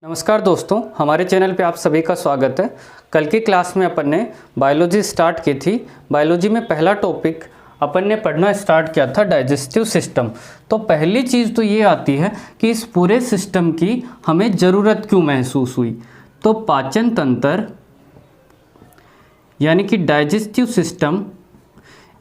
नमस्कार दोस्तों, हमारे चैनल पे आप सभी का स्वागत है। कल की क्लास में अपन ने बायोलॉजी स्टार्ट की थी। बायोलॉजी में पहला टॉपिक अपन ने पढ़ना स्टार्ट किया था डाइजेस्टिव सिस्टम। तो पहली चीज़ तो ये आती है कि इस पूरे सिस्टम की हमें ज़रूरत क्यों महसूस हुई। तो पाचन तंत्र यानी कि डाइजेस्टिव सिस्टम,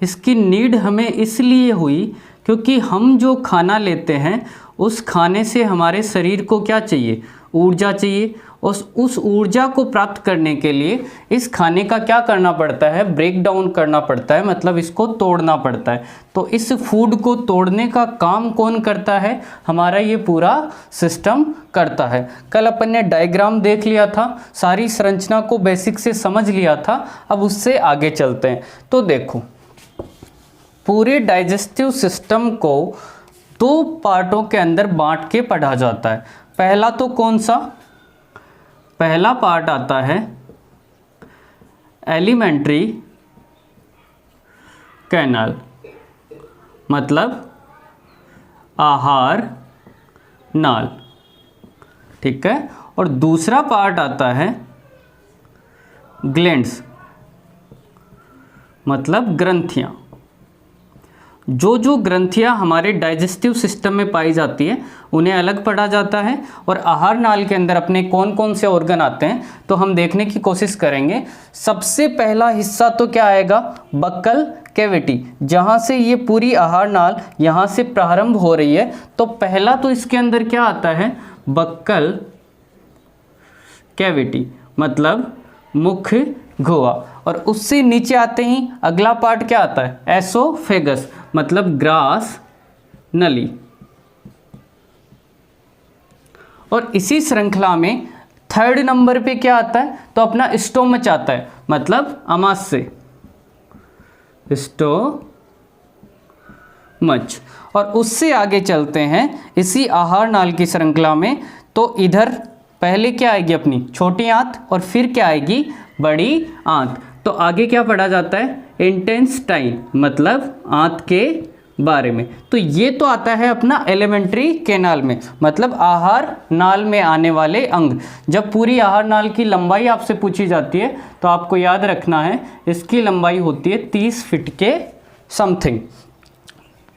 इसकी नीड हमें इसलिए हुई क्योंकि हम जो खाना लेते हैं उस खाने से हमारे शरीर को क्या चाहिए, ऊर्जा चाहिए। उस ऊर्जा को प्राप्त करने के लिए इस खाने का क्या करना पड़ता है, ब्रेक डाउन करना पड़ता है, मतलब इसको तोड़ना पड़ता है। तो इस फूड को तोड़ने का काम कौन करता है, हमारा ये पूरा सिस्टम करता है। कल अपन ने डायग्राम देख लिया था, सारी संरचना को बेसिक से समझ लिया था। अब उससे आगे चलते हैं। तो देखो, पूरे डाइजेस्टिव सिस्टम को दो पार्टों के अंदर बांट के पढ़ा जाता है। पहला तो कौन सा, पहला पार्ट आता है एलिमेंट्री कैनाल, मतलब आहार नाल, ठीक है। और दूसरा पार्ट आता है ग्लैंड्स, मतलब ग्रंथियां। जो ग्रंथियां हमारे डाइजेस्टिव सिस्टम में पाई जाती है उन्हें अलग पढ़ा जाता है। और आहार नाल के अंदर अपने कौन कौन से ऑर्गन आते हैं तो हम देखने की कोशिश करेंगे। सबसे पहला हिस्सा तो क्या आएगा, बक्कल कैविटी, जहां से ये पूरी आहार नाल यहां से प्रारंभ हो रही है। तो पहला तो इसके अंदर क्या आता है, बक्कल कैविटी, मतलब मुख्य गुहा। और उससे नीचे आते ही अगला पार्ट क्या आता है, एसोफेगस, मतलब ग्रास नली। और इसी श्रृंखला में थर्ड नंबर पे क्या आता है तो अपना स्टोमच आता है, मतलब अमाशय, स्टोमच। और उससे आगे चलते हैं इसी आहार नाल की श्रृंखला में। तो इधर पहले क्या आएगी अपनी छोटी आंत और फिर क्या आएगी बड़ी आंत। तो आगे क्या पढ़ा जाता है, इंटेस्टाइन, मतलब आंत के बारे में। तो ये तो आता है अपना एलिमेंट्री कैनाल में, मतलब आहार नाल में आने वाले अंग। जब पूरी आहार नाल की लंबाई आपसे पूछी जाती है तो आपको याद रखना है इसकी लंबाई होती है 30 फीट के समथिंग।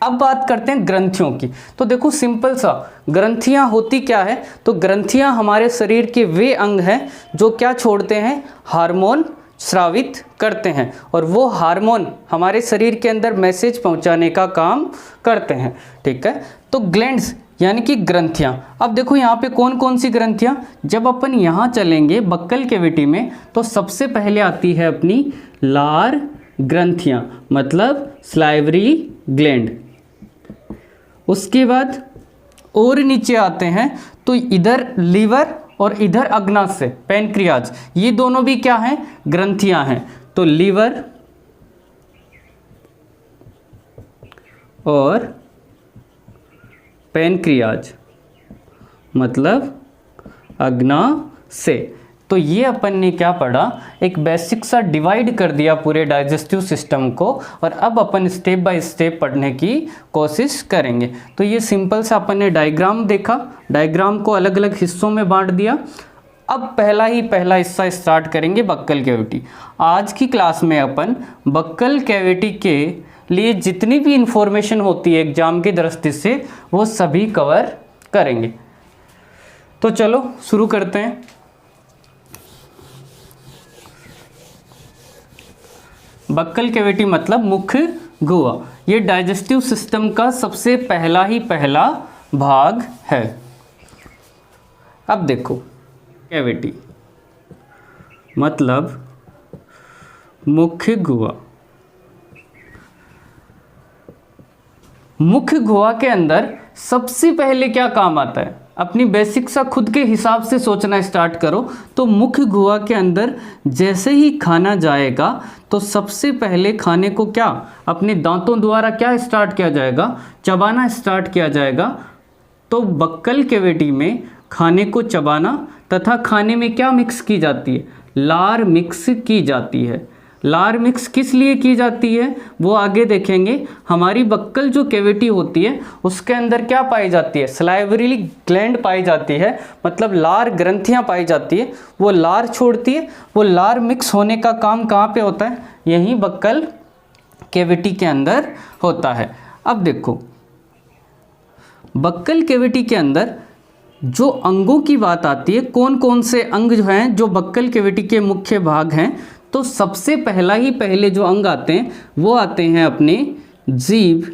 अब बात करते हैं ग्रंथियों की। तो देखो सिंपल सा, ग्रंथियां होती क्या है, तो ग्रंथियां हमारे शरीर के वे अंग हैं जो क्या छोड़ते हैं, हार्मोन स्रावित करते हैं। और वो हार्मोन हमारे शरीर के अंदर मैसेज पहुंचाने का काम करते हैं, ठीक है। तो ग्लैंड्स यानी कि ग्रंथियां। अब देखो यहाँ पे कौन कौन सी ग्रंथियां, जब अपन यहाँ चलेंगे बक्कल कैविटी में तो सबसे पहले आती है अपनी लार ग्रंथियां, मतलब स्लाइवरी ग्लैंड। उसके बाद और नीचे आते हैं तो इधर लीवर और इधर अग्नाशय पैनक्रियाज, ये दोनों भी क्या हैं, ग्रंथियां हैं। तो लीवर और पैनक्रियाज, मतलब अग्नाशय। तो ये अपन ने क्या पढ़ा, एक बेसिक सा डिवाइड कर दिया पूरे डाइजेस्टिव सिस्टम को। और अब अपन स्टेप बाय स्टेप पढ़ने की कोशिश करेंगे। तो ये सिंपल सा अपन ने डायग्राम देखा, डायग्राम को अलग अलग हिस्सों में बांट दिया। अब पहला हिस्सा स्टार्ट करेंगे बक्कल कैविटी। आज की क्लास में अपन बक्कल कैविटी के लिए जितनी भी इंफॉर्मेशन होती है एग्जाम की दृष्टि से वो सभी कवर करेंगे। तो चलो शुरू करते हैं। बक्कल कैविटी मतलब मुख्य गुहा, ये डाइजेस्टिव सिस्टम का सबसे पहला भाग है। अब देखो, कैविटी मतलब मुख्य गुहा। मुख्य गुहा के अंदर सबसे पहले क्या काम आता है, अपनी बेसिक सा खुद के हिसाब से सोचना स्टार्ट करो। तो मुख्य गुहा के अंदर जैसे ही खाना जाएगा तो सबसे पहले खाने को क्या अपने दांतों द्वारा क्या स्टार्ट किया जाएगा, चबाना स्टार्ट किया जाएगा। तो बक्कल कैविटी में खाने को चबाना तथा खाने में क्या मिक्स की जाती है, लार मिक्स की जाती है। लार मिक्स किस लिए की जाती है वो आगे देखेंगे। हमारी बक्कल जो कैविटी होती है उसके अंदर क्या पाई जाती है, सलाइवरी ग्लैंड पाई जाती है, मतलब लार ग्रंथियां पाई जाती है, वो लार छोड़ती है। वो लार मिक्स होने का काम कहाँ पे होता है, यहीं बक्कल कैविटी के अंदर होता है। अब देखो बक्कल कैविटी के अंदर जो अंगों की बात आती है, कौन कौन से अंग जो हैं जो बक्कल कैविटी के मुख्य भाग हैं, तो सबसे पहले जो अंग आते हैं वो आते हैं अपने जीभ,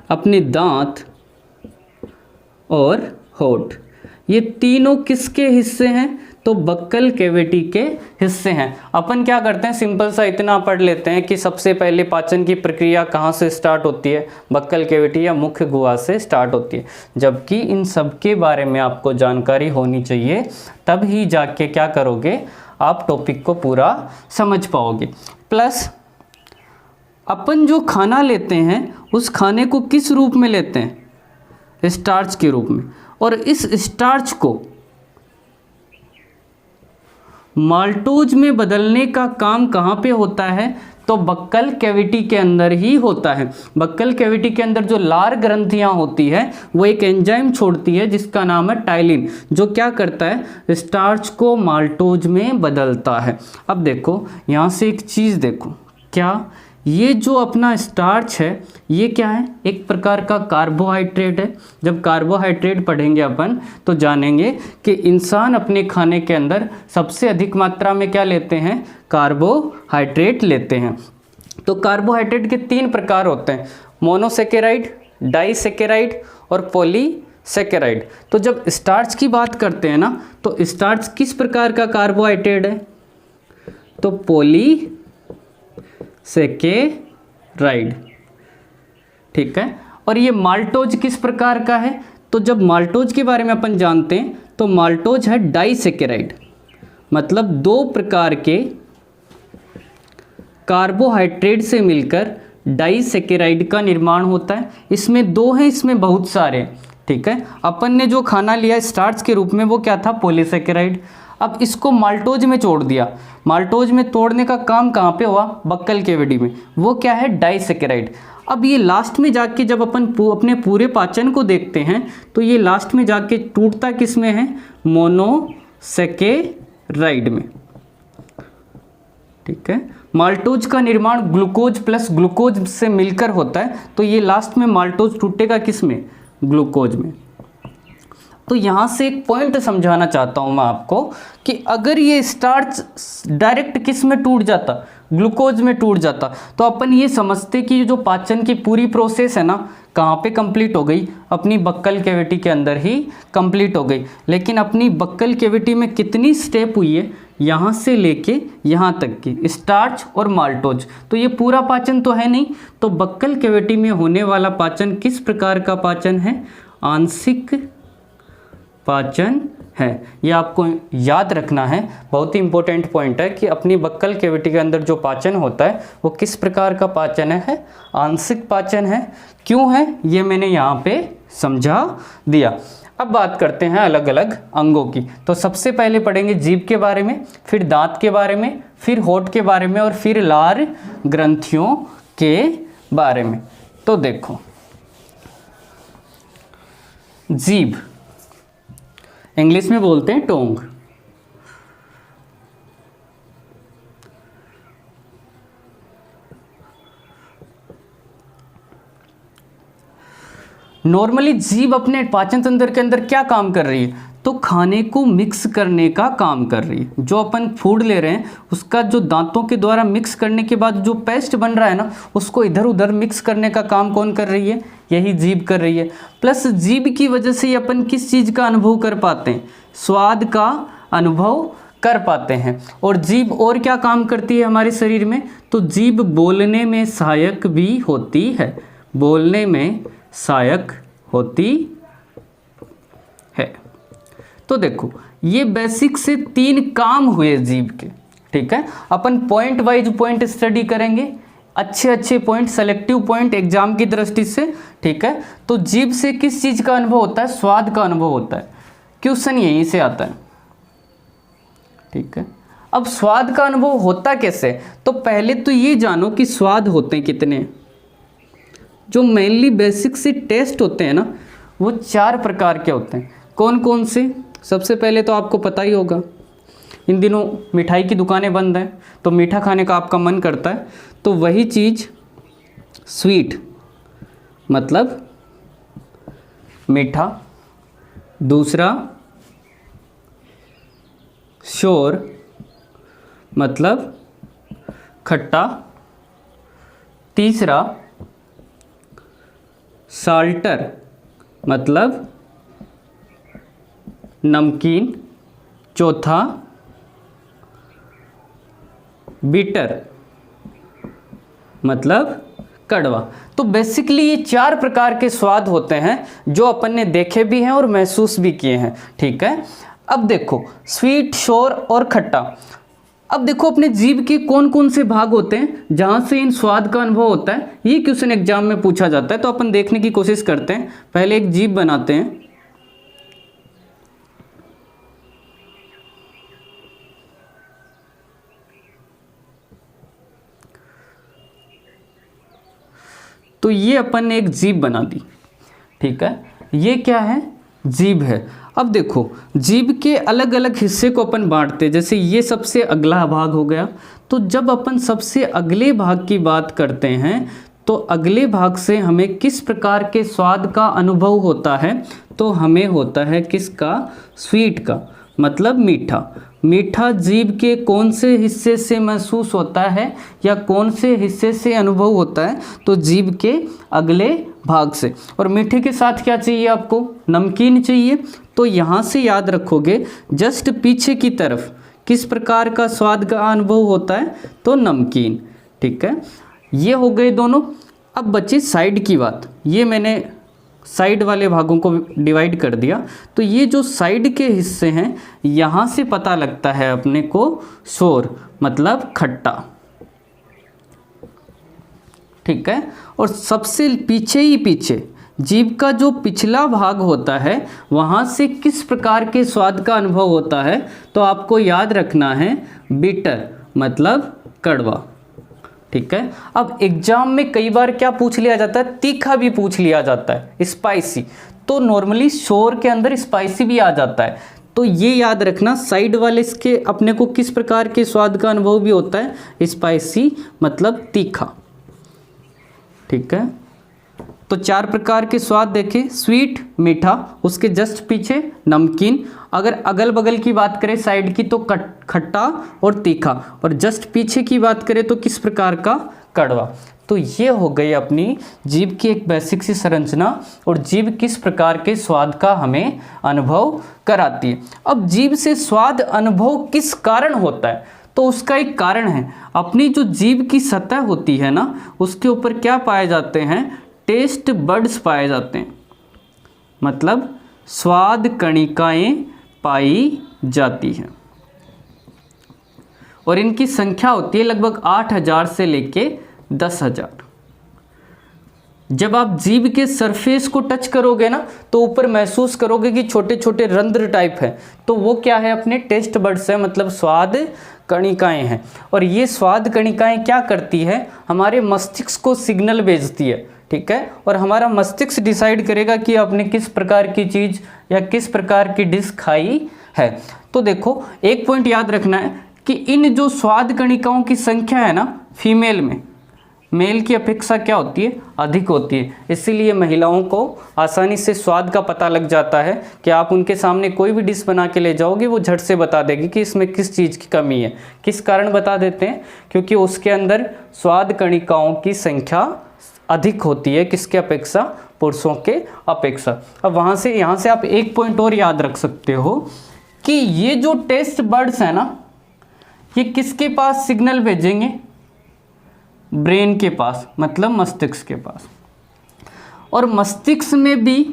अपने दांत और होठ। ये तीनों किसके हिस्से हैं, तो बक्कल कैविटी के हिस्से हैं। अपन क्या करते हैं, सिंपल सा इतना पढ़ लेते हैं कि सबसे पहले पाचन की प्रक्रिया कहाँ से स्टार्ट होती है, बक्कल कैविटी या मुख्य गुहा से स्टार्ट होती है। जबकि इन सब के बारे में आपको जानकारी होनी चाहिए, तब ही जाके क्या करोगे, आप टॉपिक को पूरा समझ पाओगे। प्लस अपन जो खाना लेते हैं उस खाने को किस रूप में लेते हैं, स्टार्च के रूप में, और इस स्टार्च को माल्टोज में बदलने का काम कहाँ पे होता है, तो बक्कल कैविटी के अंदर ही होता है। बक्कल कैविटी के अंदर जो लार ग्रंथियाँ होती है वो एक एंजाइम छोड़ती है जिसका नाम है टाइलिन, जो क्या करता है, स्टार्च को माल्टोज में बदलता है। अब देखो यहाँ से एक चीज़ देखो, क्या ये जो अपना स्टार्च है ये क्या है, एक प्रकार का कार्बोहाइड्रेट है। जब कार्बोहाइड्रेट पढ़ेंगे अपन तो जानेंगे कि इंसान अपने खाने के अंदर सबसे अधिक मात्रा में क्या लेते हैं, कार्बोहाइड्रेट लेते हैं। तो कार्बोहाइड्रेट के 3 प्रकार होते हैं, मोनोसेकेराइड, डाइसेकेराइड और पॉलीसेकेराइड। तो जब स्टार्च की बात करते हैं ना, तो स्टार्च किस प्रकार का कार्बोहाइड्रेट है, तो पॉलीसेकेराइड, ठीक है। और ये माल्टोज किस प्रकार का है, तो जब माल्टोज के बारे में अपन जानते हैं तो माल्टोज है डाइसेकेराइड, मतलब 2 प्रकार के कार्बोहाइड्रेट से मिलकर डाइसेकेराइड का निर्माण होता है। इसमें 2 हैं, इसमें बहुत सारे, ठीक है। अपन ने जो खाना लिया स्टार्च के रूप में वो क्या था, पॉलीसेकेराइड। अब इसको माल्टोज में तोड़ दिया, माल्टोज में तोड़ने का काम कहाँ पे हुआ, बक्कल कैविटी में, वो क्या है, डाइसेकेराइड। अब ये लास्ट में जाके जब अपन अपने पूरे पाचन को देखते हैं तो ये लास्ट में जाके टूटता किस में है, मोनोसेकेराइड में, ठीक है। माल्टोज का निर्माण ग्लूकोज प्लस ग्लूकोज से मिलकर होता है, तो ये लास्ट में माल्टोज टूटेगा किस में, ग्लूकोज में। तो यहाँ से एक पॉइंट समझाना चाहता हूँ मैं आपको कि अगर ये स्टार्च डायरेक्ट किस में टूट जाता, ग्लूकोज में टूट जाता, तो अपन ये समझते कि जो पाचन की पूरी प्रोसेस है ना, कहाँ पे कंप्लीट हो गई, अपनी बक्कल कैविटी के अंदर ही कंप्लीट हो गई। लेकिन अपनी बक्कल कैविटी में कितनी स्टेप हुई है, यहाँ से लेके यहाँ तक की, स्टार्च और माल्टोज, तो ये पूरा पाचन तो है नहीं। तो बक्कल कैविटी में होने वाला पाचन किस प्रकार का पाचन है, आंशिक पाचन है। ये आपको याद रखना है, बहुत ही इंपॉर्टेंट पॉइंट है कि अपनी बक्कल कैविटी के अंदर जो पाचन होता है वो किस प्रकार का पाचन है, आंशिक पाचन है। क्यों है ये मैंने यहाँ पे समझा दिया। अब बात करते हैं अलग अलग अंगों की। तो सबसे पहले पढ़ेंगे जीभ के बारे में, फिर दांत के बारे में, फिर होठ के बारे में और फिर लार ग्रंथियों के बारे में। तो देखो जीभ, इंग्लिश में बोलते हैं टोंग। नॉर्मली जीभ अपने पाचन तंत्र के अंदर क्या काम कर रही है, तो खाने को मिक्स करने का काम कर रही है। जो अपन फूड ले रहे हैं उसका जो दांतों के द्वारा मिक्स करने के बाद जो पेस्ट बन रहा है ना, उसको इधर उधर मिक्स करने का काम कौन कर रही है, यही जीभ कर रही है। प्लस जीभ की वजह से अपन किस चीज़ का अनुभव कर पाते हैं, स्वाद का अनुभव कर पाते हैं। और जीभ और क्या काम करती है हमारे शरीर में, तो जीभ बोलने में सहायक भी होती है, बोलने में सहायक होती है। तो देखो ये बेसिक से 3 काम हुए जीभ के, ठीक है। अपन पॉइंट वाइज पॉइंट स्टडी करेंगे, अच्छे अच्छे पॉइंट, सेलेक्टिव पॉइंट एग्जाम की दृष्टि से, ठीक है। तो जीभ से किस चीज़ का अनुभव होता है, स्वाद का अनुभव होता है। क्वेश्चन यहीं से आता है, ठीक है। अब स्वाद का अनुभव होता कैसे, तो पहले तो ये जानो कि स्वाद होते हैं कितने। जो मेनली बेसिक से टेस्ट होते हैं ना, वो 4 प्रकार के होते हैं। कौन कौन से? सबसे पहले तो आपको पता ही होगा, इन दिनों मिठाई की दुकानें बंद हैं, तो मीठा खाने का आपका मन करता है, तो वही चीज़ स्वीट मतलब मीठा। दूसरा शोर मतलब खट्टा। तीसरा साल्टर मतलब नमकीन। चौथा बिटर मतलब कड़वा। तो बेसिकली ये 4 प्रकार के स्वाद होते हैं जो अपन ने देखे भी हैं और महसूस भी किए हैं, ठीक है। अब देखो स्वीट, शोर और खट्टा। अब देखो अपने जीभ के कौन कौन से भाग होते हैं जहाँ से इन स्वाद का अनुभव होता है। ये क्वेश्चन एग्जाम में पूछा जाता है, तो अपन देखने की कोशिश करते हैं। पहले एक जीभ बनाते हैं। तो ये अपन ने एक जीभ बना दी, ठीक है। ये क्या है? जीभ है। अब देखो जीभ के अलग अलग हिस्से को अपन बांटते हैं। जैसे ये सबसे अगला भाग हो गया, तो जब अपन सबसे अगले भाग की बात करते हैं तो अगले भाग से हमें किस प्रकार के स्वाद का अनुभव होता है, तो हमें होता है किसका? स्वीट का मतलब मीठा। मीठा जीभ के कौन से हिस्से से महसूस होता है या कौन से हिस्से से अनुभव होता है, तो जीभ के अगले भाग से। और मीठे के साथ क्या चाहिए आपको? नमकीन चाहिए। तो यहाँ से याद रखोगे जस्ट पीछे की तरफ किस प्रकार का स्वाद का अनुभव होता है, तो नमकीन, ठीक है। ये हो गए दोनों। अब बची साइड की बात। ये मैंने साइड वाले भागों को डिवाइड कर दिया। तो ये जो साइड के हिस्से हैं, यहाँ से पता लगता है अपने को शोर मतलब खट्टा, ठीक है। और सबसे पीछे ही पीछे जीभ का जो पिछला भाग होता है, वहाँ से किस प्रकार के स्वाद का अनुभव होता है, तो आपको याद रखना है बिटर मतलब कड़वा, ठीक है। अब एग्जाम में कई बार क्या पूछ लिया जाता है? तीखा भी पूछ लिया जाता है, स्पाइसी। तो नॉर्मली शोर के अंदर स्पाइसी भी आ जाता है। तो ये याद रखना, साइड वाले इसके अपने को किस प्रकार के स्वाद का अनुभव भी होता है? स्पाइसी मतलब तीखा, ठीक है। तो 4 प्रकार के स्वाद देखे, स्वीट मीठा, उसके जस्ट पीछे नमकीन। अगर अगल बगल की बात करें साइड की, तो खट्टा और तीखा। और जस्ट पीछे की बात करें तो किस प्रकार का? कड़वा। तो ये हो गई अपनी जीभ की एक बेसिक सी संरचना, और जीभ किस प्रकार के स्वाद का हमें अनुभव कराती है। अब जीभ से स्वाद अनुभव किस कारण होता है, तो उसका एक कारण है, अपनी जो जीभ की सतह होती है ना, उसके ऊपर क्या पाए जाते हैं? टेस्ट बड्स पाए जाते हैं, मतलब स्वाद कणिकाएं पाई जाती हैं। और इनकी संख्या होती है लगभग 8000 से लेके 10,000। जब आप जीभ के सरफेस को टच करोगे ना, तो ऊपर महसूस करोगे कि छोटे छोटे रंध्र टाइप है, तो वो क्या है? अपने टेस्ट बड्स है, मतलब स्वाद कणिकाएं हैं। और ये स्वाद कणिकाएं क्या करती है? हमारे मस्तिष्क को सिग्नल भेजती है, ठीक है। और हमारा मस्तिष्क डिसाइड करेगा कि आपने किस प्रकार की चीज़ या किस प्रकार की डिश खाई है। तो देखो एक पॉइंट याद रखना है कि इन जो स्वाद कणिकाओं की संख्या है ना, फीमेल में मेल की अपेक्षा क्या होती है? अधिक होती है। इसीलिए महिलाओं को आसानी से स्वाद का पता लग जाता है कि आप उनके सामने कोई भी डिश बना के ले जाओगे, वो झट से बता देगी कि इसमें किस चीज़ की कमी है। किस कारण बता देते हैं? क्योंकि उसके अंदर स्वाद कणिकाओं की संख्या अधिक होती है, किसके अपेक्षा? पुरुषों के अपेक्षा। अब वहाँ से यहाँ से आप एक पॉइंट और याद रख सकते हो कि ये जो टेस्ट बर्ड्स हैं ना, ये किसके पास सिग्नल भेजेंगे? ब्रेन के पास, मतलब मस्तिष्क के पास। और मस्तिष्क में भी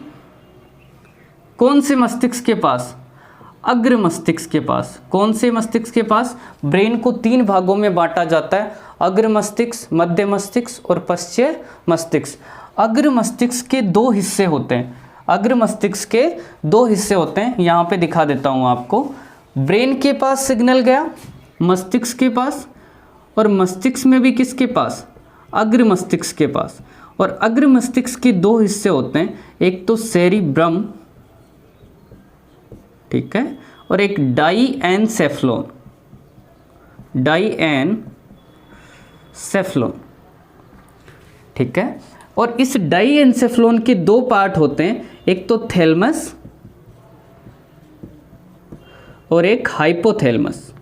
कौन से मस्तिष्क के पास? अग्र मस्तिष्क के पास। कौन से मस्तिष्क के पास? ब्रेन को 3 भागों में बांटा जाता है, अग्र मस्तिष्क, मध्य मस्तिष्क और पश्चिम मस्तिष्क। अग्र मस्तिष्क के 2 हिस्से होते हैं। अग्र मस्तिष्क के 2 हिस्से होते हैं, यहाँ पे दिखा देता हूँ आपको। ब्रेन के पास सिग्नल गया, मस्तिष्क के पास, और मस्तिष्क में भी किसके पास, अग्र मस्तिष्क के पास। और अग्र मस्तिष्क के दो हिस्से होते हैं, एक तो सेरिब्रम, ठीक है, और एक डाईएनसेफ्लॉन, डाईएनसेफ्लॉन, ठीक है। और इस डाईएनसेफ्लॉन के दो पार्ट होते हैं, एक तो थैलमस और एक हाइपोथैलमस,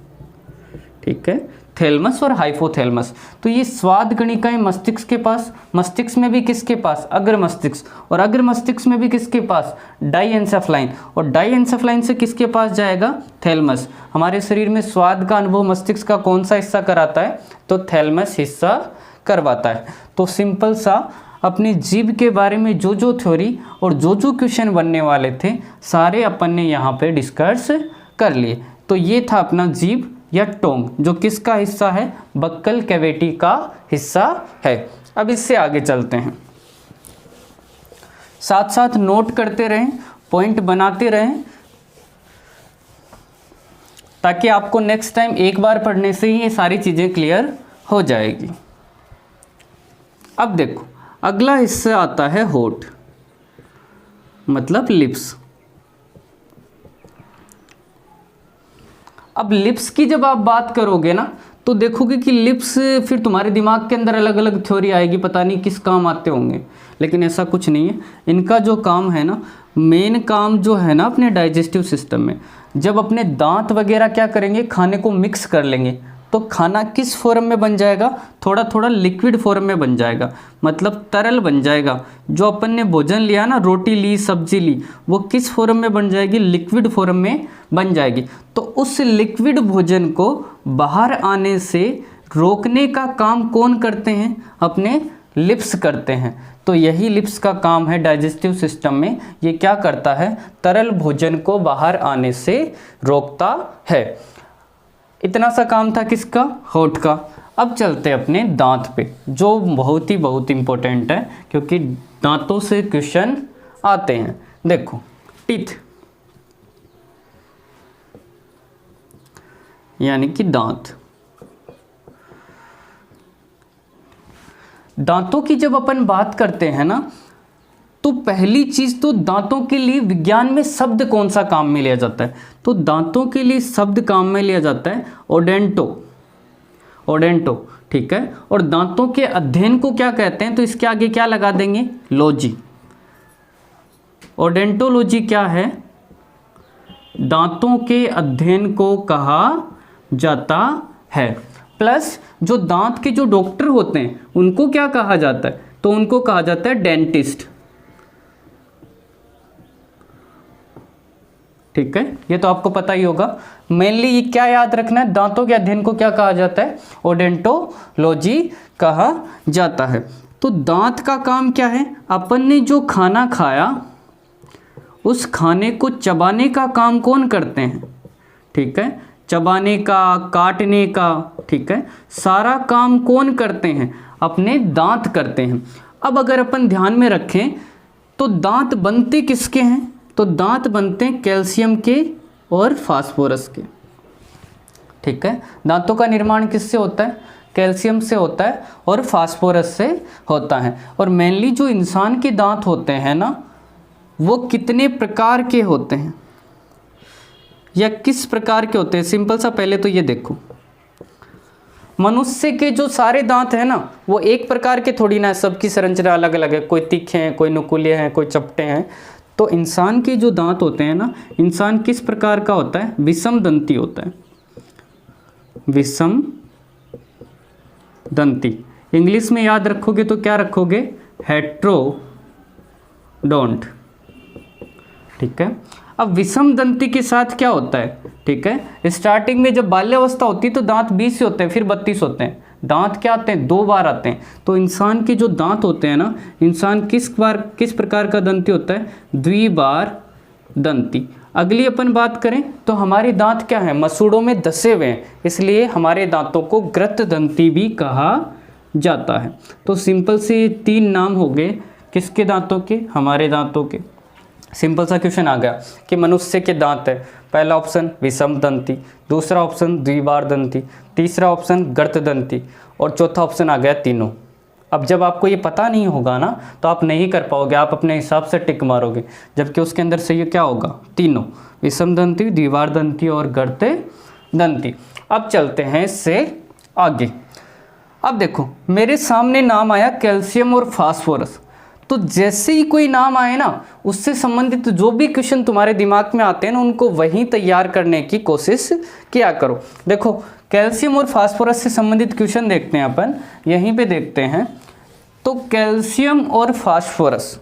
ठीक है, थैलमस और हाइपोथैलमस। तो ये स्वाद गणिकाएं मस्तिष्क के पास, मस्तिष्क में भी किसके पास, अग्र मस्तिष्क, और अग्र मस्तिष्क में भी किसके पास, डाईएन्सेफलाइन, और डाईएन्सेफलाइन से किसके पास जाएगा, थैलमस। हमारे शरीर में स्वाद का अनुभव मस्तिष्क का कौन सा हिस्सा कराता है, तो थैलमस हिस्सा करवाता है। तो सिंपल सा अपनी जीभ के बारे में जो जो थ्योरी और जो जो क्वेश्चन बनने वाले थे सारे अपन ने यहाँ पे डिस्कस कर लिए। तो ये था अपना जीभ या टोंग, जो किसका हिस्सा है, बक्कल कैविटी का हिस्सा है। अब इससे आगे चलते हैं, साथ साथ नोट करते रहें, पॉइंट बनाते रहें, ताकि आपको नेक्स्ट टाइम एक बार पढ़ने से ही ये सारी चीज़ें क्लियर हो जाएगी। अब देखो अगला हिस्सा आता है होठ, मतलब लिप्स। अब लिप्स की जब आप बात करोगे ना, तो देखोगे कि लिप्स, फिर तुम्हारे दिमाग के अंदर अलग अलग थ्योरी आएगी, पता नहीं किस काम आते होंगे, लेकिन ऐसा कुछ नहीं है। इनका जो काम है ना, मेन काम जो है ना अपने डाइजेस्टिव सिस्टम में, जब अपने दांत वगैरह क्या करेंगे, खाने को मिक्स कर लेंगे, तो खाना किस फॉर्म में बन जाएगा, थोड़ा थोड़ा लिक्विड फॉर्म में बन जाएगा, मतलब तरल बन जाएगा। जो अपन ने भोजन लिया ना, रोटी ली, सब्जी ली, वो किस फॉर्म में बन जाएगी, लिक्विड फॉर्म में बन जाएगी। तो उस लिक्विड भोजन को बाहर आने से रोकने का काम कौन करते हैं, अपने लिप्स करते हैं। तो यही लिप्स का काम है डाइजेस्टिव सिस्टम में, ये क्या करता है, तरल भोजन को बाहर आने से रोकता है। इतना सा काम था किसका, होठ का। अब चलते अपने दांत पे, जो बहुत इंपॉर्टेंट है, क्योंकि दांतों से क्वेश्चन आते हैं। देखो टीथ यानी कि दांत। दांतों की जब अपन बात करते हैं ना, तो पहली चीज तो दांतों के लिए विज्ञान में शब्द कौन सा काम में लिया जाता है, तो दांतों के लिए शब्द काम में लिया जाता है ओडेंटो, ओडेंटो, ठीक है। और दांतों के अध्ययन को क्या कहते हैं, तो इसके आगे क्या लगा देंगे, लॉजी। ओडेंटोलॉजी क्या है, दांतों के अध्ययन को कहा जाता है। प्लस जो दांत के जो डॉक्टर होते हैं उनको क्या कहा जाता है, तो उनको कहा जाता है डेंटिस्ट, ठीक है। ये तो आपको पता ही होगा। मेनली ये क्या याद रखना है, दांतों के अध्ययन को क्या कहा जाता है, ओडेंटोलॉजी कहा जाता है। तो दांत का काम क्या है, अपन ने जो खाना खाया उस खाने को चबाने का काम कौन करते हैं, ठीक है, चबाने का, काटने का, ठीक है, सारा काम कौन करते हैं, अपने दांत करते हैं। अब अगर अपन ध्यान में रखें तो दांत बनते किसके हैं, तो दांत बनते हैं कैल्शियम के और फास्फोरस के, ठीक है। दांतों का निर्माण किससे होता है, कैल्शियम से होता है और फास्फोरस से होता है। और मेनली जो इंसान के दांत होते हैं ना, वो कितने प्रकार के होते हैं या किस प्रकार के होते हैं, सिंपल सा पहले तो ये देखो, मनुष्य के जो सारे दांत हैं ना, वो एक प्रकार के थोड़ी ना है, सबकी संरचना अलग अलग है, कोई तीखे हैं, कोई नुकीले हैं, कोई चपटे हैं। तो इंसान के जो दांत होते हैं ना, इंसान किस प्रकार का होता है, विषम दंती होता है, विषम दंती। इंग्लिश में याद रखोगे तो क्या रखोगे, हेट्रोडोंट, ठीक है। अब विषम दंती के साथ क्या होता है, ठीक है, स्टार्टिंग में जब बाल्यावस्था होती है तो दांत 20 से होते हैं, फिर 32 होते हैं। दांत क्या आते हैं, 2 बार आते हैं। तो इंसान के जो दांत होते हैं ना, इंसान किस प्रकार का दंती होता है, द्विबार दंती। अगली अपन बात करें तो हमारे दांत क्या है, मसूड़ों में धसे हुए हैं, इसलिए हमारे दांतों को ग्रत दंती भी कहा जाता है। तो सिंपल से 3 नाम हो गए किसके दांतों के, हमारे दांतों के। सिंपल सा क्वेश्चन आ गया कि मनुष्य के दांत है, पहला ऑप्शन विषम दंती, दूसरा ऑप्शन द्विबार दंती, तीसरा ऑप्शन गर्त दंती और चौथा ऑप्शन आ गया तीनों। अब जब आपको ये पता नहीं होगा ना तो आप नहीं कर पाओगे, आप अपने हिसाब से टिक मारोगे, जबकि उसके अंदर सही क्या होगा, तीनों, विषम दंती, द्विबार दंती और गर्त दंती। अब चलते हैं इससे आगे। अब देखो मेरे सामने नाम आया कैल्शियम और फास्फोरस, तो जैसे ही कोई नाम आए ना उससे संबंधित जो भी क्वेश्चन तुम्हारे दिमाग में आते हैं ना उनको वहीं तैयार करने की कोशिश किया करो। देखो कैल्शियम और फास्फोरस से संबंधित क्वेश्चन देखते हैं अपन, यहीं पे देखते हैं। तो कैल्शियम और फास्फोरस,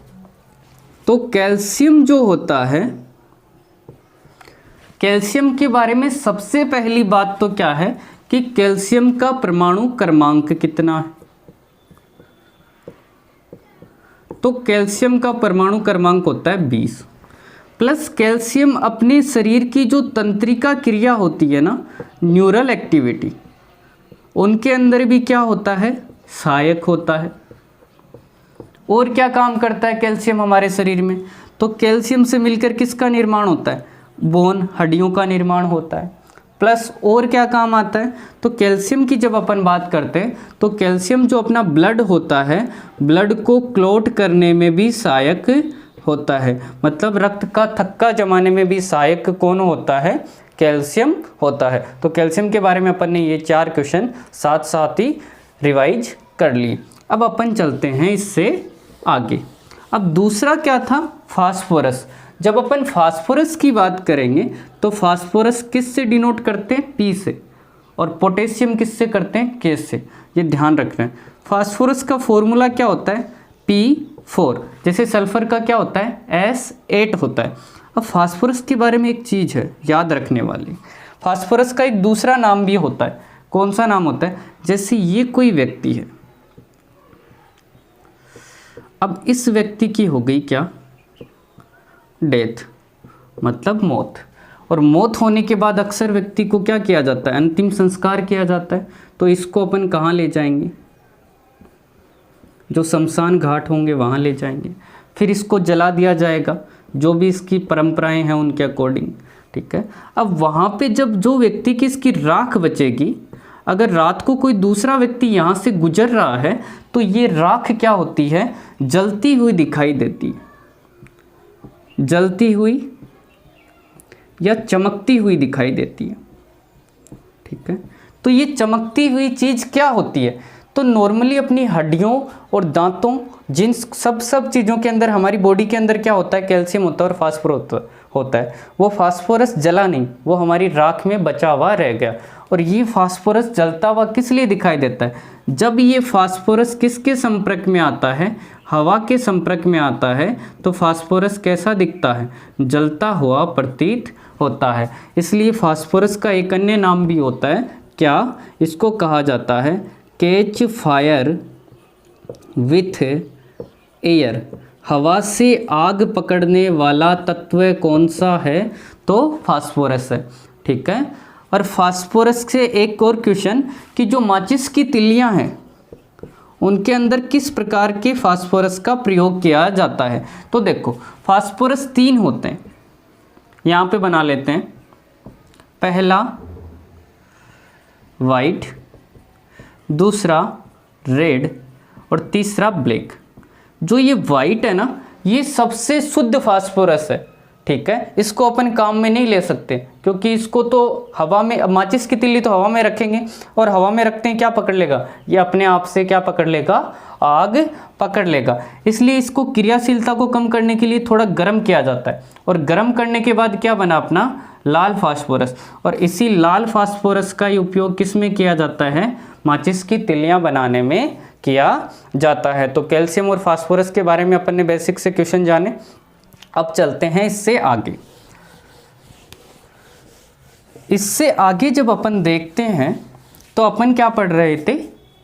तो कैल्शियम जो होता है, कैल्शियम के बारे में सबसे पहली बात तो क्या है कि कैल्शियम का परमाणु क्रमांक कितना है। तो कैल्शियम का परमाणु क्रमांक होता है 20। प्लस कैल्शियम अपने शरीर की जो तंत्रिका क्रिया होती है ना, न्यूरल एक्टिविटी, उनके अंदर भी क्या होता है, सहायक होता है। और क्या काम करता है कैल्शियम हमारे शरीर में, तो कैल्शियम से मिलकर किसका निर्माण होता है, बोन, हड्डियों का निर्माण होता है। प्लस और क्या काम आता है, तो कैल्शियम की जब अपन बात करते हैं तो कैल्शियम जो अपना ब्लड होता है, ब्लड को क्लॉट करने में भी सहायक होता है, मतलब रक्त का थक्का जमाने में भी सहायक कौन होता है, कैल्शियम होता है। तो कैल्शियम के बारे में अपन ने ये 4 क्वेश्चन साथ साथ ही रिवाइज कर लिए। अब अपन चलते हैं इससे आगे। अब दूसरा क्या था, फास्फोरस। जब अपन फास्फोरस की बात करेंगे तो फास्फोरस किस से डिनोट करते हैं, पी से, और पोटेशियम किस से करते हैं, के से। ये ध्यान रखना है। फास्फोरस का फॉर्मूला क्या होता है, P4, जैसे सल्फर का क्या होता है, S8 होता है। अब फास्फोरस के बारे में एक चीज़ है याद रखने वाली, फास्फोरस का एक दूसरा नाम भी होता है। कौन सा नाम होता है, जैसे ये कोई व्यक्ति है, अब इस व्यक्ति की हो गई क्या, डेथ, मतलब मौत। और मौत होने के बाद अक्सर व्यक्ति को क्या किया जाता है, अंतिम संस्कार किया जाता है। तो इसको अपन कहाँ ले जाएंगे, जो शमशान घाट होंगे वहाँ ले जाएंगे, फिर इसको जला दिया जाएगा, जो भी इसकी परंपराएं हैं उनके अकॉर्डिंग, ठीक है। अब वहाँ पे जब जो व्यक्ति की इसकी राख बचेगी, अगर रात को कोई दूसरा व्यक्ति यहाँ से गुजर रहा है तो ये राख क्या होती है, जलती हुई दिखाई देती है, जलती हुई या चमकती हुई दिखाई देती है, ठीक है। तो ये चमकती हुई चीज़ क्या होती है, तो नॉर्मली अपनी हड्डियों और दांतों, जिन सब चीज़ों के अंदर, हमारी बॉडी के अंदर क्या होता है, कैल्शियम होता है और फास्फोरस होता है। वो फास्फोरस जला नहीं, वो हमारी राख में बचा हुआ रह गया। और ये फास्फोरस जलता हुआ किस लिए दिखाई देता है, जब ये फास्फोरस किसके संपर्क में आता है, हवा के संपर्क में आता है, तो फास्फोरस कैसा दिखता है, जलता हुआ प्रतीत होता है। इसलिए फास्फोरस का एक अन्य नाम भी होता है, क्या, इसको कहा जाता है कैच फायर विथ एयर। हवा से आग पकड़ने वाला तत्व कौन सा है, तो फास्फोरस है, ठीक है। और फास्फोरस से एक और क्वेश्चन कि जो माचिस की तिल्लियां हैं उनके अंदर किस प्रकार के फास्फोरस का प्रयोग किया जाता है। तो देखो फास्फोरस 3 होते हैं, यहाँ पे बना लेते हैं। पहला वाइट, दूसरा रेड और तीसरा ब्लैक। जो ये वाइट है ना, ये सबसे शुद्ध फास्फोरस है, ठीक है। इसको अपन काम में नहीं ले सकते क्योंकि इसको तो हवा में, माचिस की तिल्ली तो हवा में रखेंगे और हवा में रखते हैं क्या पकड़ लेगा, ये अपने आप से क्या पकड़ लेगा, आग पकड़ लेगा। इसलिए इसको क्रियाशीलता को कम करने के लिए थोड़ा गर्म किया जाता है और गर्म करने के बाद क्या बना अपना लाल फास्फोरस। और इसी लाल फास्फोरस का ही उपयोग किस में किया जाता है, माचिस की तिल्लियाँ बनाने में किया जाता है। तो कैल्शियम और फास्फोरस के बारे में अपन ने बेसिक से क्वेश्चन जाने। अब चलते हैं इससे आगे। इससे आगे जब अपन देखते हैं तो अपन क्या पढ़ रहे थे,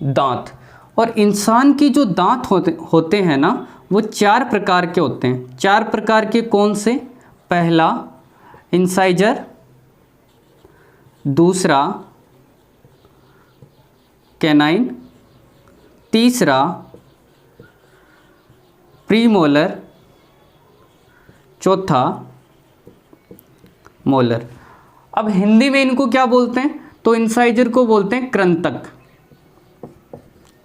दांत। और इंसान की जो दांत होते हैं ना, वो 4 प्रकार के होते हैं। 4 प्रकार के कौन से, पहला इंसाइजर, दूसरा कैनाइन, तीसरा प्रीमोलर, चौथा मोलर। अब हिंदी में इनको क्या बोलते हैं, तो इंसाइजर को बोलते हैं कृंतक,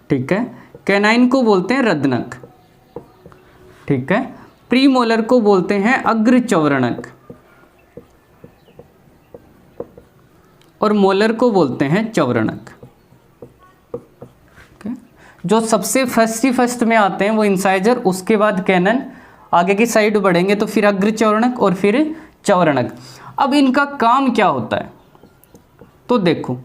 ठीक है। कैनाइन को बोलते हैं रदनक, ठीक है। प्री मोलर को बोलते हैं अग्रचौरणक और मोलर को बोलते हैं चौरणक। जो सबसे फर्स्ट में आते हैं वो इंसाइजर, उसके बाद कैनन, आगे की साइड बढ़ेंगे तो फिर अग्रचौरणक और फिर चौरणक। अब इनका काम क्या होता है, तो देखो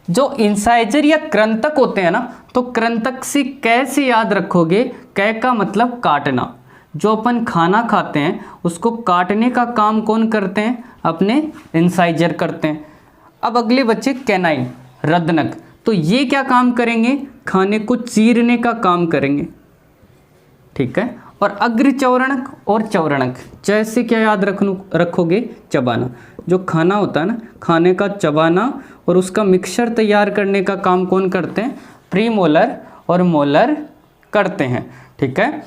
जो इंसाइजर या कृंतक होते हैं ना, तो कृंतक से कैसे याद रखोगे, कै का मतलब काटना। जो अपन खाना खाते हैं उसको काटने का काम कौन करते हैं, अपने इंसाइजर करते हैं। अब अगले बच्चे कैनाइन, रदनक, तो ये क्या काम करेंगे, खाने को चीरने का काम करेंगे, ठीक है। और अग्रचौरणक और चौरणक, जैसे क्या याद रखोगे, चबाना। जो खाना होता है ना, खाने का चबाना और उसका मिक्सचर तैयार करने का काम कौन करते हैं, प्री मोलर और मोलर करते हैं, ठीक है।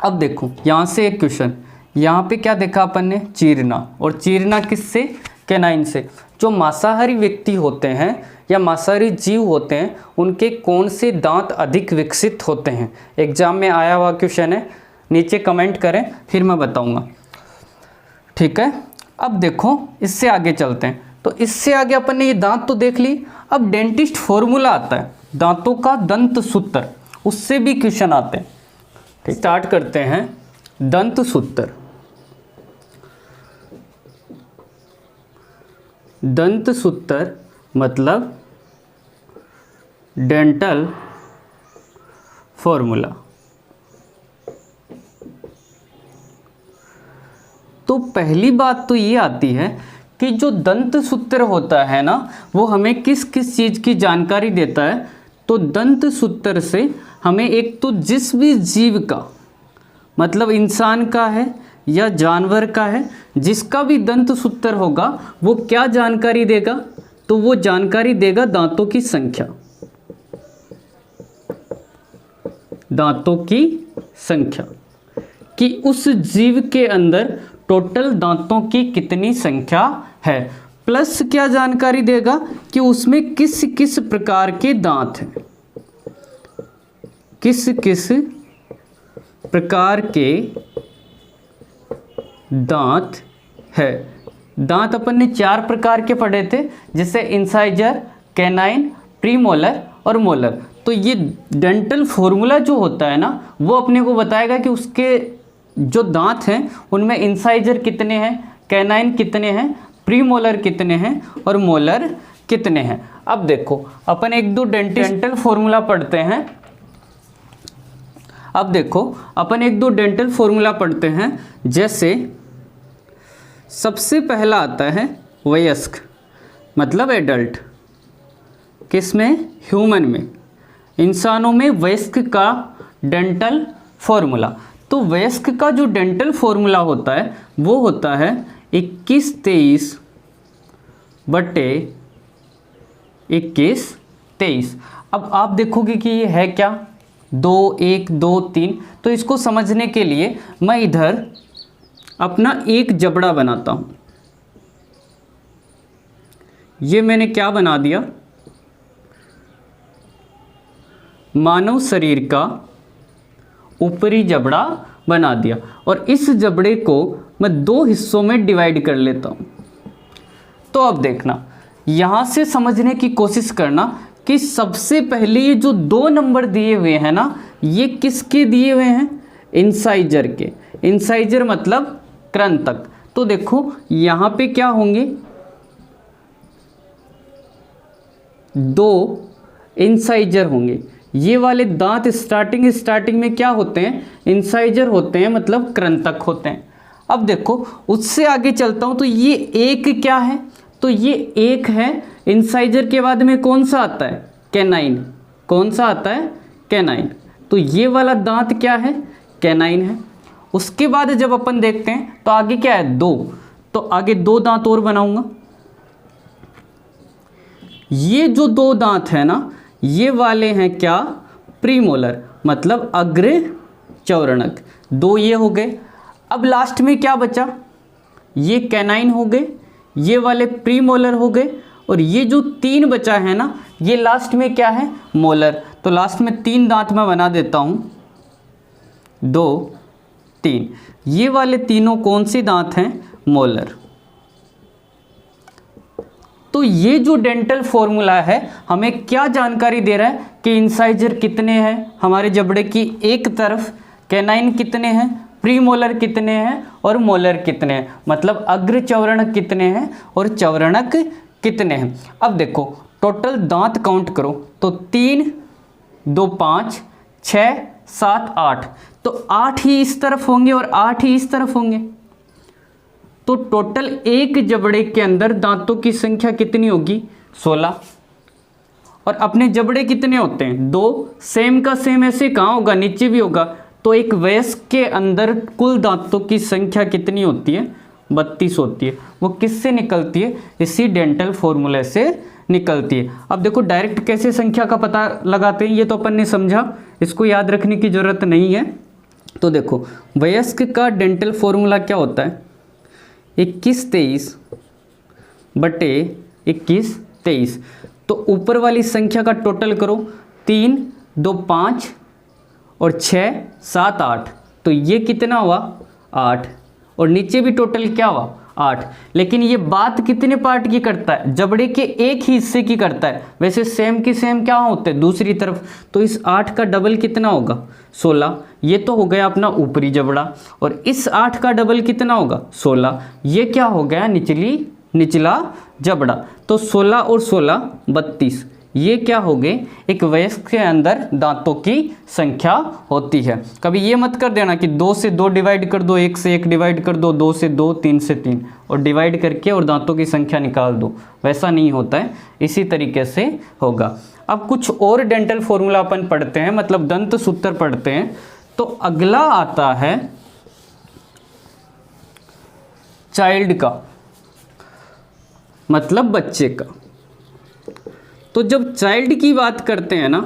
अब देखो यहाँ से एक क्वेश्चन, यहाँ पे क्या देखा अपन ने, चीरना, और चीरना किससे, कैनाइन से। जो मांसाहारी व्यक्ति होते हैं या मांसाहारी जीव होते हैं, उनके कौन से दांत अधिक विकसित होते हैं, एग्जाम में आया हुआ क्वेश्चन है, नीचे कमेंट करें फिर मैं बताऊंगा, ठीक है। अब देखो इससे आगे चलते हैं, तो इससे आगे अपन ने ये दांत तो देख ली। अब डेंटिस्ट फॉर्मूला आता है दांतों का, दंत सूत्र, उससे भी क्वेश्चन आते हैं, ठीक। स्टार्ट करते हैं, दंत सूत्र। दंत सूत्र मतलब डेंटल फॉर्मूला। तो पहली बात तो ये आती है कि जो दंत सूत्र होता है ना, वो हमें किस किस चीज़ की जानकारी देता है। तो दंत सूत्र से हमें एक तो जिस भी जीव का, मतलब इंसान का है या जानवर का है, जिसका भी दंत सूत्र होगा वो क्या जानकारी देगा, तो वो जानकारी देगा दांतों की संख्या, दांतों की संख्या, कि उस जीव के अंदर टोटल दांतों की कितनी संख्या है, प्लस क्या जानकारी देगा कि उसमें किस किस प्रकार के दांत हैं, किस किस प्रकार के दांत है। दांत अपन ने 4 प्रकार के पढ़े थे, जैसे इंसाइजर, कैनाइन, प्रीमोलर और मोलर। तो ये डेंटल फॉर्मूला जो होता है ना, वो अपने को बताएगा कि उसके जो दांत हैं उनमें इंसाइजर कितने हैं, कैनाइन कितने हैं, प्रीमोलर कितने हैं और मोलर कितने हैं। अब देखो अपन एक दो डेंटल फॉर्मूला पढ़ते हैं। अब देखो अपन एक दो डेंटल फॉर्मूला पढ़ते हैं। जैसे सबसे पहला आता है वयस्क, मतलब एडल्ट, किसमें, ह्यूमन में, इंसानों में वयस्क का डेंटल फॉर्मूला। तो वयस्क का जो डेंटल फॉर्मूला होता है वो होता है 21-23। अब आप देखोगे कि ये है क्या, 2 1 2 3। तो इसको समझने के लिए मैं इधर अपना एक जबड़ा बनाता हूँ। ये मैंने क्या बना दिया, मानव शरीर का ऊपरी जबड़ा बना दिया, और इस जबड़े को मैं 2 हिस्सों में डिवाइड कर लेता हूँ। तो अब देखना, यहाँ से समझने की कोशिश करना कि सबसे पहले ये जो 2 नंबर दिए हुए हैं ना, ये किसके दिए हुए हैं, इंसाइजर के। इंसाइजर मतलब कृंतक। तो देखो यहाँ पे क्या होंगे, 2 इंसाइजर होंगे। ये वाले दांत स्टार्टिंग में क्या होते हैं, इंसाइजर होते हैं, मतलब कृंतक होते हैं। अब देखो उससे आगे चलता हूँ, तो ये एक क्या है, तो ये एक है। इंसाइजर के बाद में कौन सा आता है, कैनाइन। कौन सा आता है, कैनाइन। तो ये वाला दांत क्या है, कैनाइन है। उसके बाद जब अपन देखते हैं तो आगे क्या है, 2। तो आगे 2 दांत और बनाऊंगा। ये जो 2 दांत है ना, ये वाले हैं क्या, प्रीमोलर, मतलब अग्र चौरणक। 2 ये हो गए। अब लास्ट में क्या बचा, ये कैनाइन हो गए, ये वाले प्रीमोलर हो गए, और ये जो 3 बचा है ना, ये लास्ट में क्या है, मोलर। तो लास्ट में 3 दांत मैं बना देता हूँ, 2 3। ये वाले तीनों कौन से दांत हैं, मोलर। तो ये जो डेंटल फॉर्मूला है हमें क्या जानकारी दे रहा है कि इंसाइजर कितने हैं हमारे जबड़े की एक तरफ, कैनाइन कितने हैं, प्रीमोलर कितने हैं और मोलर कितने हैं, मतलब अग्र चौवर्णक कितने हैं और चौवर्णक कितने हैं। अब देखो टोटल दांत काउंट करो तो 3 2 5 6 7 8, तो 8 ही इस तरफ होंगे और 8 ही इस तरफ होंगे। तो टोटल एक जबड़े के अंदर दांतों की संख्या कितनी होगी, 16। और अपने जबड़े कितने होते हैं, 2। सेम का सेम ऐसे कहाँ होगा, नीचे भी होगा। तो एक वयस्क के अंदर कुल दांतों की संख्या कितनी होती है, 32 होती है। वो किससे निकलती है, इसी डेंटल फॉर्मूले से निकलती है। अब देखो डायरेक्ट कैसे संख्या का पता लगाते हैं ये तो अपन ने समझा, इसको याद रखने की ज़रूरत नहीं है। तो देखो वयस्क का डेंटल फॉर्मूला क्या होता है, 21 23 बटे 21 23। तो ऊपर वाली संख्या का टोटल करो, 3 2 5 और 6 7 8, तो ये कितना हुआ 8, और नीचे भी टोटल क्या हुआ 8। लेकिन ये बात कितने पार्ट की करता है, जबड़े के एक ही हिस्से की करता है। वैसे सेम की सेम क्या होते हैं दूसरी तरफ, तो इस 8 का डबल कितना होगा 16। ये तो हो गया अपना ऊपरी जबड़ा, और इस 8 का डबल कितना होगा 16। ये क्या हो गया निचला जबड़ा। तो 16 और 16 32, ये क्या हो गए, एक वयस्क के अंदर दांतों की संख्या होती है। कभी ये मत कर देना कि 2 से 2 डिवाइड कर दो, 1 से 1 डिवाइड कर दो, 2 से 2, 3 से 3 और डिवाइड करके और दांतों की संख्या निकाल दो, वैसा नहीं होता है, इसी तरीके से होगा। अब कुछ और डेंटल फॉर्मूला अपन पढ़ते हैं, मतलब दंत सूत्र पढ़ते हैं। तो अगला आता है चाइल्ड का, मतलब बच्चे का। तो जब चाइल्ड की बात करते हैं ना,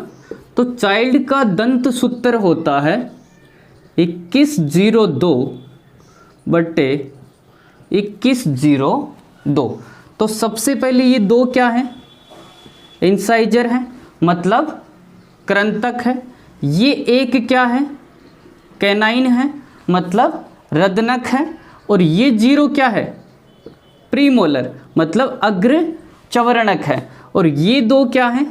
तो चाइल्ड का दंत सूत्र होता है 2102 बटे 2102। तो सबसे पहले ये 2 क्या है, इंसाइजर है, मतलब कृंतक है। ये 1 क्या है, कैनाइन है, मतलब रदनक है। और ये 0 क्या है, प्रीमोलर, मतलब अग्र चौवर्णक है। और ये 2 क्या है,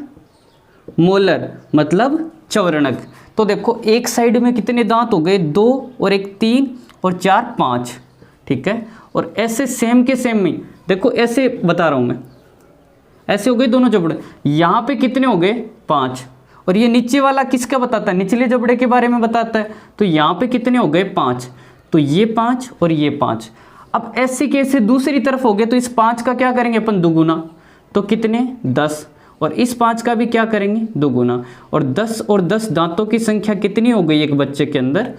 मोलर, मतलब चौवर्णक। तो देखो एक साइड में कितने दांत हो गए, 2 और 1 3 और 4 5, ठीक है। और ऐसे सेम के सेम में देखो, ऐसे बता रहा हूँ मैं, ऐसे हो गए दोनों जबड़े, यहाँ पे कितने हो गए 5। और ये नीचे वाला किसका बताता है, निचले जबड़े के बारे में बताता है। तो यहाँ पे कितने हो गए 5, तो ये 5 और ये 5। अब ऐसे कैसे दूसरी तरफ हो गए, तो इस 5 का क्या करेंगे अपन, दुगुना, तो कितने 10, और इस 5 का भी क्या करेंगे दुगुना। और 10 दांतों की संख्या कितनी हो गई एक बच्चे के अंदर,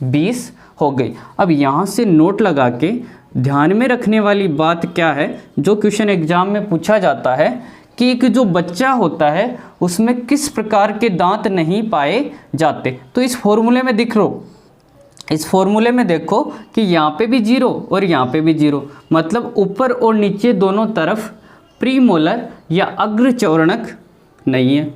20 हो गई। अब यहाँ से नोट लगा के ध्यान में रखने वाली बात क्या है, जो क्वेश्चन एग्जाम में पूछा जाता है कि एक जो बच्चा होता है उसमें किस प्रकार के दांत नहीं पाए जाते। तो इस फॉर्मूले में दिख रहा, इस फॉर्मूले में देखो कि यहाँ पे भी 0 और यहाँ पे भी 0, मतलब ऊपर और नीचे दोनों तरफ प्रीमोलर या अग्र चौवर्णक नहीं है,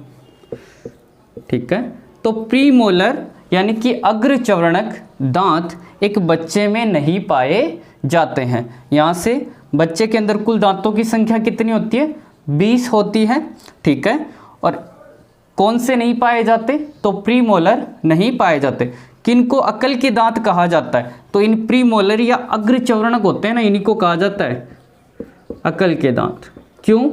ठीक है। तो प्रीमोलर यानी कि अग्र चौवर्णक दांत एक बच्चे में नहीं पाए जाते हैं। यहाँ से बच्चे के अंदर कुल दांतों की संख्या कितनी होती है, 20 होती है, ठीक है। और कौन से नहीं पाए जाते, तो प्रीमोलर नहीं पाए जाते। किनको अकल के दांत कहा जाता है, तो इन प्रीमोलर या अग्र चौवर्णक होते हैं ना, इन्हीं को कहा जाता है अकल के दांत। क्यों,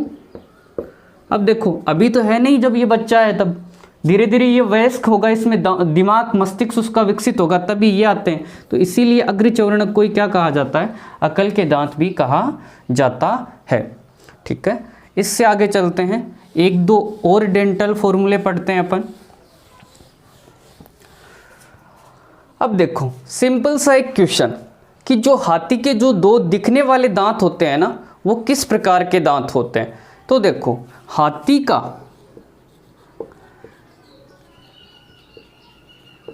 अब देखो अभी तो है नहीं, जब ये बच्चा है तब धीरे धीरे ये वयस्क होगा, इसमें दिमाग मस्तिष्क उसका विकसित होगा, तभी ये आते हैं। तो इसीलिए अग्र चौवर्णक को क्या कहा जाता है, अकल के दांत भी कहा जाता है, ठीक है। इससे आगे चलते हैं, 1-2 और डेंटल फॉर्मूले पढ़ते हैं अपन। अब देखो सिंपल सा एक क्वेश्चन कि जो हाथी के जो 2 दिखने वाले दांत होते हैं ना, वो किस प्रकार के दांत होते हैं। तो देखो हाथी का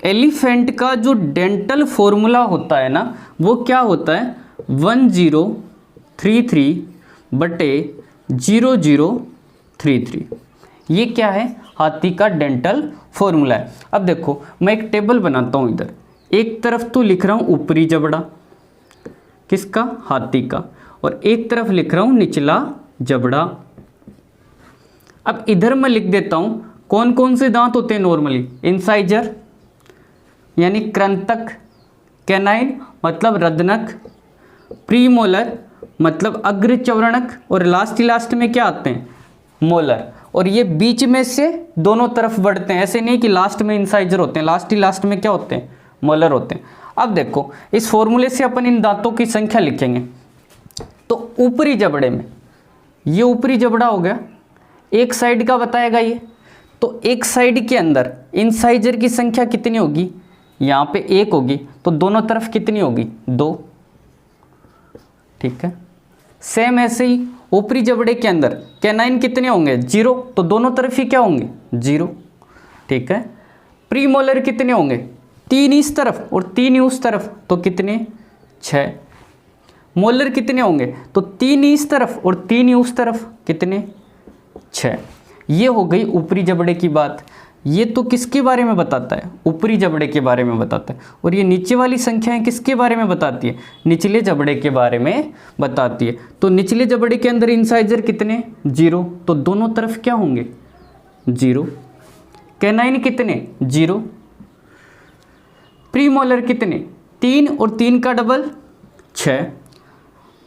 एलिफेंट का जो डेंटल फॉर्मूला होता है ना वो क्या होता है 1033/0033। ये क्या है हाथी का डेंटल फॉर्मूला है। अब देखो मैं एक टेबल बनाता हूँ, इधर एक तरफ तो लिख रहा हूँ ऊपरी जबड़ा किसका, हाथी का, और एक तरफ लिख रहा हूँ निचला जबड़ा। अब इधर मैं लिख देता हूँ कौन कौन से दांत होते हैं नॉर्मली, इंसाइजर यानी कृंतक, कैनाइन मतलब रदनक, प्रीमोलर मतलब अग्रचौरणक, और लास्ट में क्या आते हैं मोलर। और ये बीच में से दोनों तरफ बढ़ते हैं, ऐसे नहीं कि लास्ट में इंसाइजर होते हैं, लास्ट में क्या होते हैं मोलर होते हैं। अब देखो इस फॉर्मूले से अपन इन दांतों की संख्या लिखेंगे। तो ऊपरी जबड़े में ये ऊपरी जबड़ा हो गया, एक साइड का बताएगा ये, तो एक साइड के अंदर इंसाइजर की संख्या कितनी होगी, यहाँ पे 1 होगी, तो दोनों तरफ कितनी होगी 2। ठीक है, सेम ऐसे ही ऊपरी जबड़े के अंदर कैनाइन कितने होंगे 0, तो दोनों तरफ ही क्या होंगे 0। ठीक है, प्रीमोलर कितने होंगे 3 इस तरफ और 3 उस तरफ, तो कितने 6। मोलर कितने होंगे तो 3 इस तरफ और 3 उस तरफ, कितने 6। ये हो गई ऊपरी जबड़े की बात। ये तो किसके बारे में बताता है, ऊपरी जबड़े के बारे में बताता है। और ये नीचे वाली संख्याएं किसके बारे में बताती है, निचले जबड़े के बारे में बताती है। तो निचले जबड़े के अंदर इंसाइजर कितने 0, तो दोनों तरफ क्या होंगे 0। कैनाइन कितने 0। प्रीमोलर कितने 3 और 3 का डबल 6,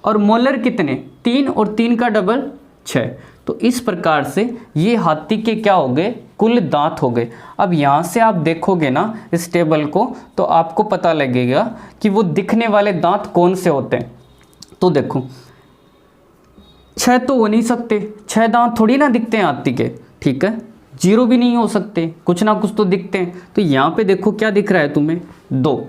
और मोलर कितने 3 और 3 का डबल 6। तो इस प्रकार से ये हाथी के क्या हो गए कुल दांत हो गए। अब यहाँ से आप देखोगे ना इस टेबल को, तो आपको पता लगेगा कि वो दिखने वाले दांत कौन से होते हैं। तो देखो 6 तो हो नहीं सकते, 6 दांत थोड़ी ना दिखते हैं हाथी के। ठीक है, 0 भी नहीं हो सकते, कुछ ना कुछ तो दिखते हैं। तो यहाँ पे देखो क्या दिख रहा है तुम्हें 2,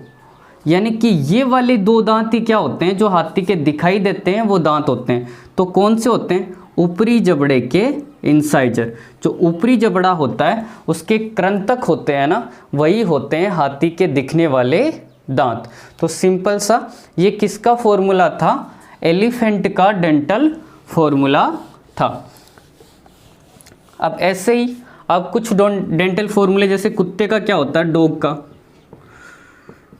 यानी कि ये वाले 2 दांत ही क्या होते हैं जो हाथी के दिखाई देते हैं, वो दांत होते हैं। तो कौन से होते हैं, ऊपरी जबड़े के इंसाइजर। जो ऊपरी जबड़ा होता है उसके कृंतक होते हैं ना, वही होते हैं हाथी के दिखने वाले दांत। तो सिंपल सा ये किसका फॉर्मूला था, एलिफेंट का डेंटल फॉर्मूला था। अब ऐसे ही अब कुछ डेंटल फॉर्मूले, जैसे कुत्ते का क्या होता है डॉग का।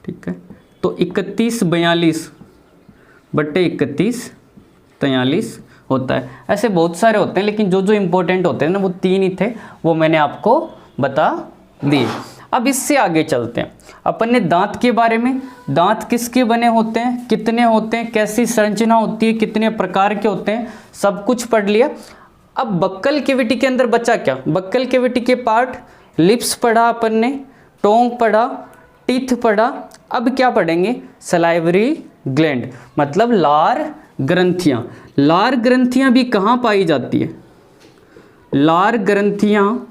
ठीक है, तो 31/41/31 होता है। ऐसे बहुत सारे होते हैं, लेकिन जो जो इम्पोर्टेंट होते हैं ना वो 3 ही थे, वो मैंने आपको बता दिए। अब इससे आगे चलते हैं, अपन ने दांत के बारे में, दांत किसके बने होते हैं, कितने होते हैं, कैसी संरचना होती है, कितने प्रकार के होते हैं, सब कुछ पढ़ लिया। अब बक्कल कैविटी के अंदर बचा क्या, बक्कल कैविटी के पार्ट, लिप्स पढ़ा अपन ने, टोंग पढ़ा, टीथ पढ़ा। अब क्या पढ़ेंगे, सलाइवरी ग्लैंड मतलब लार ग्रंथियाँ। लार ग्रंथियाँ भी कहाँ पाई जाती है, लार ग्रंथियाँ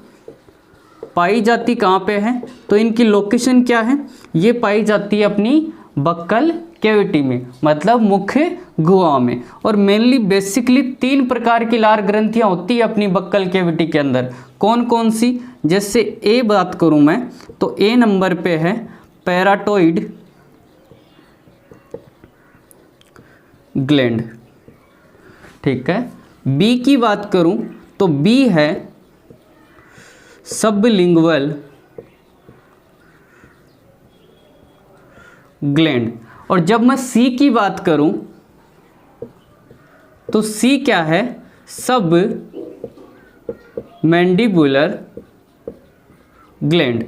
पाई जाती कहाँ पे है, तो इनकी लोकेशन क्या है, ये पाई जाती है अपनी बक्कल कैविटी में, मतलब मुख्य गुहा में। और मेनली बेसिकली 3 प्रकार की लार ग्रंथियाँ होती है अपनी बक्कल कैविटी के अंदर। कौन कौन सी, जैसे ए बात करूँ मैं तो ए नंबर पे है पैराटोइड ग्लैंड। ठीक है, बी की बात करूं तो बी है सबलिंगुअल ग्लैंड। और जब मैं सी की बात करूं तो सी क्या है, सब मैंडिबुलर ग्लैंड।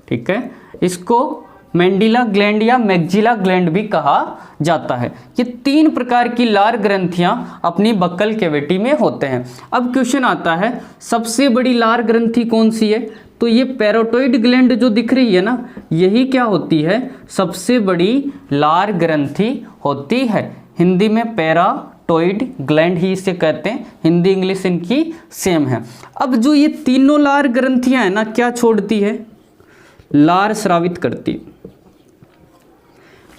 ठीक है, इसको मैंडिला ग्लैंड या मैग्जिला ग्लैंड भी कहा जाता है। ये 3 प्रकार की लार ग्रंथियां अपनी बक्कल कैविटी में होते हैं। अब क्वेश्चन आता है सबसे बड़ी लार ग्रंथि कौन सी है, तो ये पैराटोइड ग्लैंड जो दिख रही है ना, यही क्या होती है, सबसे बड़ी लार ग्रंथि होती है। हिंदी में पैराटोइड ग्लैंड ही इसे कहते हैं, हिंदी इंग्लिश इनकी सेम है। अब जो ये तीनों लार ग्रंथियां हैं ना, क्या छोड़ती है, लार स्रावित करती।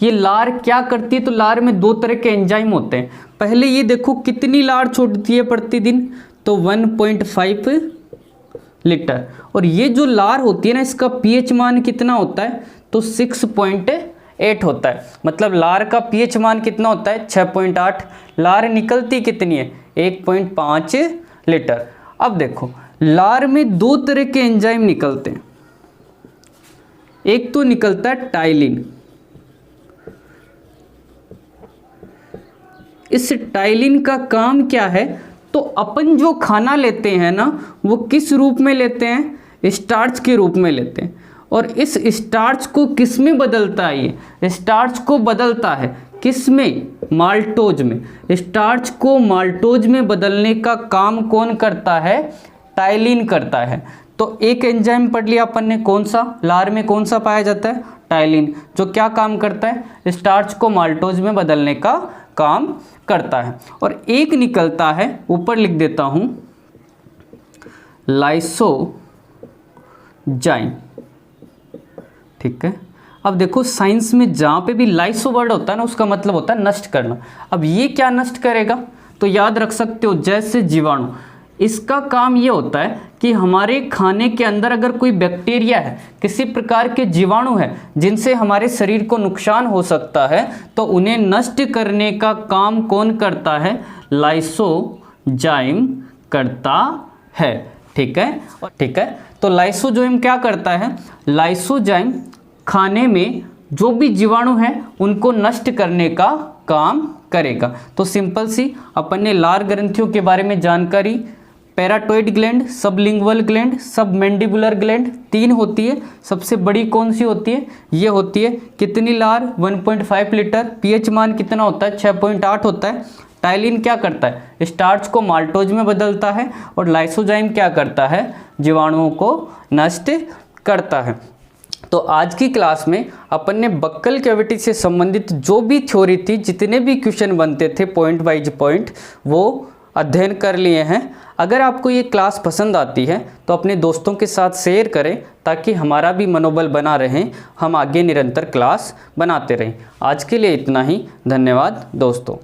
ये लार क्या करती है, तो लार में 2 तरह के एंजाइम होते हैं। पहले ये देखो कितनी लार छोड़ती है प्रतिदिन, तो 1.5 लीटर। और ये जो लार होती है ना, इसका पीएच मान कितना होता है, तो 6.8 होता है। मतलब लार का पीएच मान कितना होता है, 6.8। लार निकलती कितनी है, 1.5 लीटर। अब देखो लार में दो तरह के एंजाइम निकलते हैं। एक तो निकलता है टाइलिन। इस टाइलिन का काम क्या है, तो अपन जो खाना लेते हैं ना, वो किस रूप में लेते हैं, स्टार्च के रूप में लेते हैं। और इस स्टार्च को किस में बदलता है, ये स्टार्च को बदलता है किस में, माल्टोज में। स्टार्च को माल्टोज में बदलने का काम कौन करता है, टाइलिन करता है। तो एक एंजाइम पढ़ लिया अपन ने, कौन सा, लार में कौन सा पाया जाता है, टाइलिन, जो क्या काम करता है, स्टार्च को माल्टोज में बदलने का काम करता है। और एक निकलता है, ऊपर लिख देता हूं, लाइसोजाइम। ठीक है। अब देखो साइंस में जहां पे भी लाइसो वर्ड होता है ना, उसका मतलब होता है नष्ट करना। अब ये क्या नष्ट करेगा, तो याद रख सकते हो, जैसे जीवाणु, इसका काम ये होता है कि हमारे खाने के अंदर अगर कोई बैक्टीरिया है, किसी प्रकार के जीवाणु है जिनसे हमारे शरीर को नुकसान हो सकता है, तो उन्हें नष्ट करने का काम कौन करता है, लाइसोजाइम करता है। ठीक है, ठीक है। तो लाइसोजाइम क्या करता है, लाइसोजाइम खाने में जो भी जीवाणु है उनको नष्ट करने का काम करेगा। तो सिंपल सी अपन ने लार ग्रंथियों के बारे में जानकारी, parotid gland, sublingual gland, submandibular gland 3 होती है। सबसे बड़ी कौन सी होती है, ये होती है। कितनी लार, 1.5 लीटर। पीएच मान कितना होता है, 6.8 होता है। टाइलिन क्या करता है, स्टार्च को माल्टोज में बदलता है। और लाइसोजाइम क्या करता है, जीवाणुओं को नष्ट करता है। तो आज की क्लास में अपन ने बक्कल कैविटी से संबंधित जो भी थ्योरी थी, जितने भी क्वेश्चन बनते थे पॉइंट वाइज पॉइंट, वो अध्ययन कर लिए हैं। अगर आपको ये क्लास पसंद आती है तो अपने दोस्तों के साथ शेयर करें, ताकि हमारा भी मनोबल बना रहे, हम आगे निरंतर क्लास बनाते रहें। आज के लिए इतना ही, धन्यवाद दोस्तों।